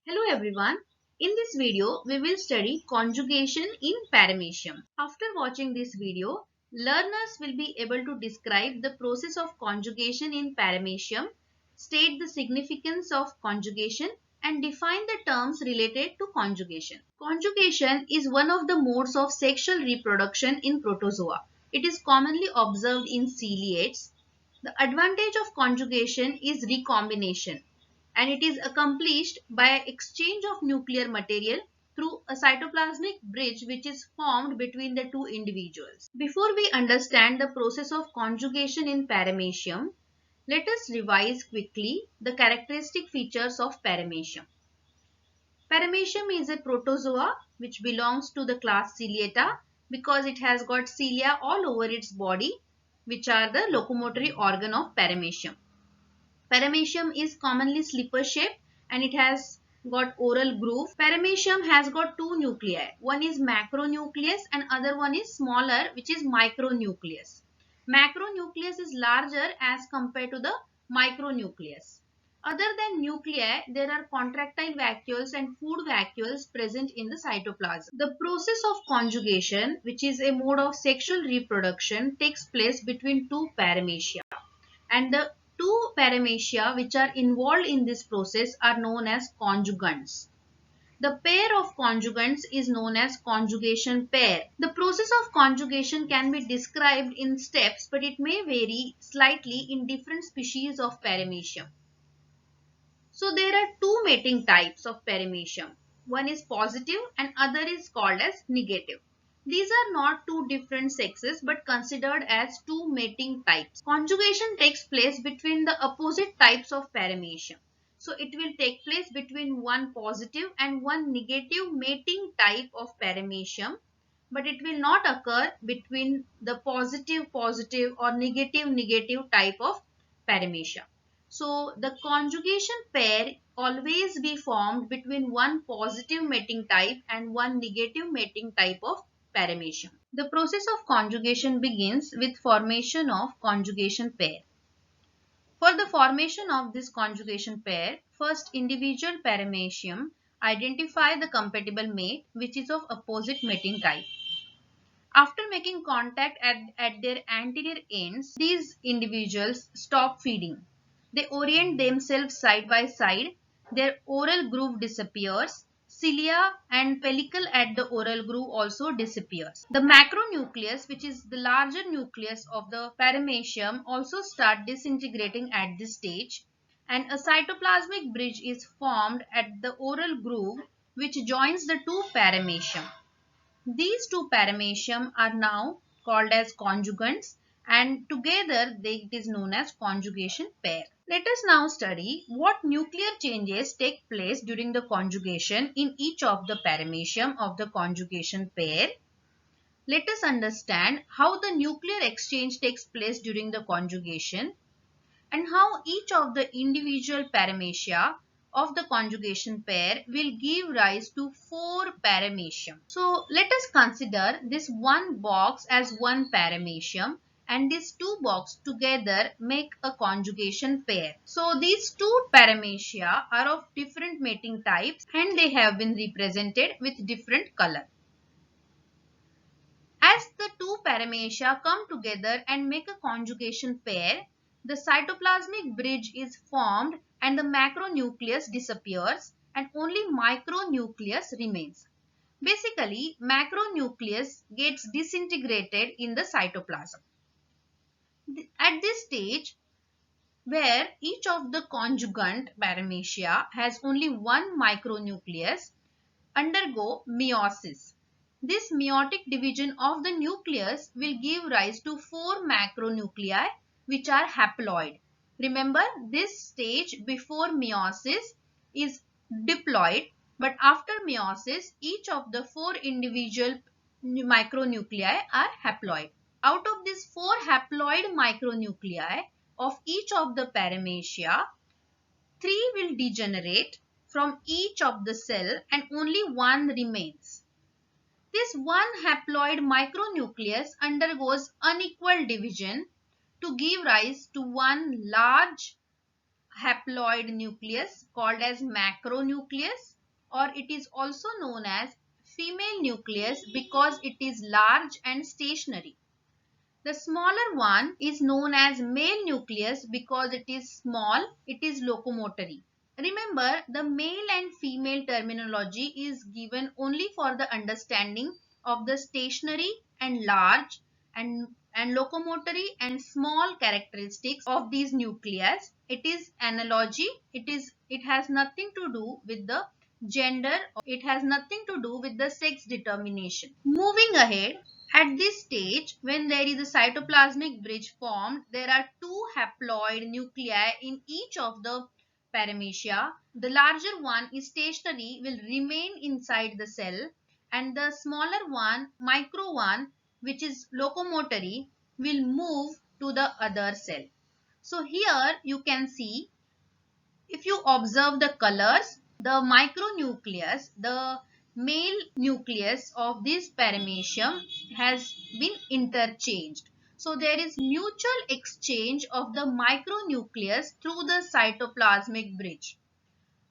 Hello everyone. In this video, we will study conjugation in paramecium. After watching this video, learners will be able to describe the process of conjugation in paramecium, state the significance of conjugation, and define the terms related to conjugation. Conjugation is one of the modes of sexual reproduction in protozoa. It is commonly observed in ciliates. The advantage of conjugation is recombination, and it is accomplished by exchange of nuclear material through a cytoplasmic bridge which is formed between the two individuals. Before we understand the process of conjugation in paramecium, let us revise quickly the characteristic features of paramecium. Paramecium is a protozoa which belongs to the class Ciliata because it has got cilia all over its body, which are the locomotory organ of paramecium. Paramecium is commonly slipper shaped and it has got oral groove. Paramecium has got two nuclei. One is macronucleus and other one is smaller, which is micronucleus. Macronucleus is larger as compared to the micronucleus. Other than nuclei, there are contractile vacuoles and food vacuoles present in the cytoplasm. The process of conjugation, which is a mode of sexual reproduction, takes place between two paramecia, and the two paramecia which are involved in this process are known as conjugants. The pair of conjugants is known as conjugation pair. The process of conjugation can be described in steps, but it may vary slightly in different species of paramecium. So there are two mating types of paramecium. One is positive and other is called as negative. These are not two different sexes but considered as two mating types. Conjugation takes place between the opposite types of paramecium. So it will take place between one positive and one negative mating type of paramecium, but it will not occur between the positive positive or negative negative type of paramecium. So the conjugation pair always be formed between one positive mating type and one negative mating type of paramecium. The process of conjugation begins with formation of conjugation pair. For the formation of this conjugation pair, first individual paramecium identify the compatible mate which is of opposite mating type. After making contact at their anterior ends, these individuals stop feeding. They orient themselves side by side. Their oral groove disappears. Cilia and pellicle at the oral groove also disappears. The macronucleus, which is the larger nucleus of the paramecium, also start disintegrating at this stage, and a cytoplasmic bridge is formed at the oral groove which joins the two paramecium. These two paramecium are now called as conjugants, and together it is known as conjugation pair. Let us now study what nuclear changes take place during the conjugation in each of the paramecium of the conjugation pair. Let us understand how the nuclear exchange takes place during the conjugation and how each of the individual paramecia of the conjugation pair will give rise to four paramecium. So let us consider this one box as one paramecium and these two boxes together make a conjugation pair. So these two paramecia are of different mating types and they have been represented with different color. As the two paramecia come together and make a conjugation pair, the cytoplasmic bridge is formed and the macronucleus disappears and only micronucleus remains. Basically, macronucleus gets disintegrated in the cytoplasm. At this stage, where each of the conjugant paramecia has only one micronucleus, undergo meiosis. This meiotic division of the nucleus will give rise to four macronuclei which are haploid. Remember, this stage before meiosis is diploid, but after meiosis each of the four individual micronuclei are haploid. Out of these four haploid micronuclei of each of the paramecia, three will degenerate from each of the cell and only one remains. This one haploid micronucleus undergoes unequal division to give rise to one large haploid nucleus called as macronucleus, or it is also known as female nucleus because it is large and stationary. The smaller one is known as male nucleus because it is small, it is locomotory. Remember, the male and female terminology is given only for the understanding of the stationary and large and locomotory and small characteristics of these nucleus. It is analogy. It has nothing to do with the gender. It has nothing to do with the sex determination. Moving ahead, at this stage, when there is a cytoplasmic bridge formed, there are two haploid nuclei in each of the paramecia. The larger one is stationary, will remain inside the cell, and the smaller one, micro one, which is locomotory, will move to the other cell. So here you can see, if you observe the colors, the micronucleus, the male nucleus of this paramecium has been interchanged. So there is mutual exchange of the micronucleus through the cytoplasmic bridge.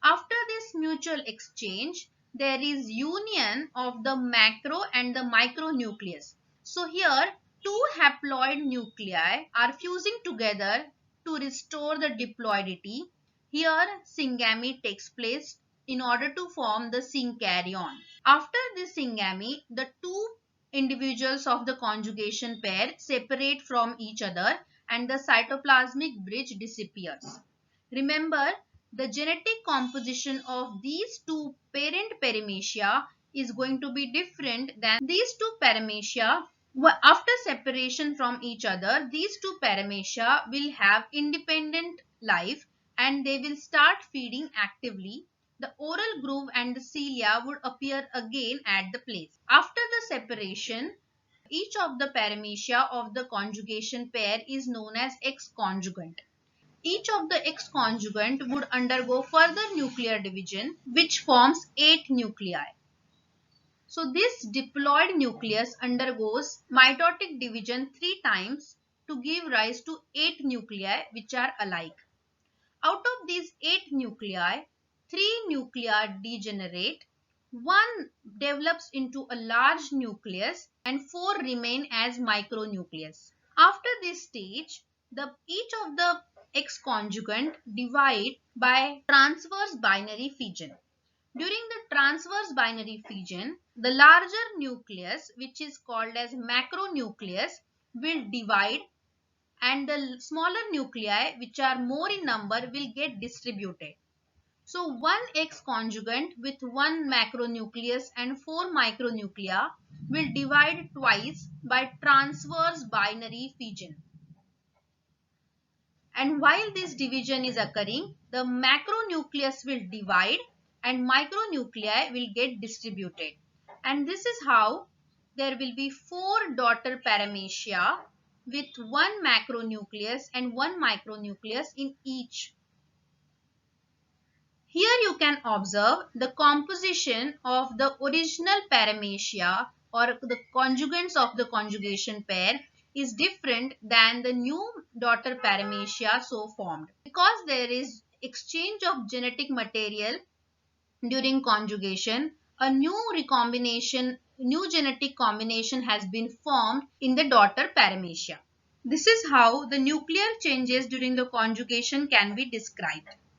After this mutual exchange, there is union of the macro and the micronucleus. So here two haploid nuclei are fusing together to restore the diploidity. Here syngamy takes place in order to form the synkaryon. After this syngamy, the two individuals of the conjugation pair separate from each other and the cytoplasmic bridge disappears. Remember, the genetic composition of these two parent paramecia is going to be different than these two paramecia. After separation from each other, these two paramecia will have independent life and they will start feeding actively. The oral groove and the cilia would appear again at the place. After the separation, each of the paramecia of the conjugation pair is known as X-conjugant. Each of the X-conjugant would undergo further nuclear division, which forms 8 nuclei. So this diploid nucleus undergoes mitotic division 3 times to give rise to 8 nuclei which are alike. Out of these 8 nuclei, 3 nuclei degenerate, 1 develops into a large nucleus and 4 remain as micronucleus. After this stage, each of the X-conjugant divide by transverse binary fission. During the transverse binary fission, the larger nucleus, which is called as macronucleus, will divide and the smaller nuclei, which are more in number, will get distributed. So one X-conjugant with 1 macronucleus and 4 micronuclei will divide twice by transverse binary fission. And while this division is occurring, the macronucleus will divide and micronuclei will get distributed. And this is how there will be 4 daughter paramecia with 1 macronucleus and 1 micronucleus in each. Here you can observe the composition of the original paramecia or the conjugants of the conjugation pair is different than the new daughter paramecia so formed. Because there is exchange of genetic material during conjugation, a new genetic combination has been formed in the daughter paramecia. This is how the nuclear changes during the conjugation can be described.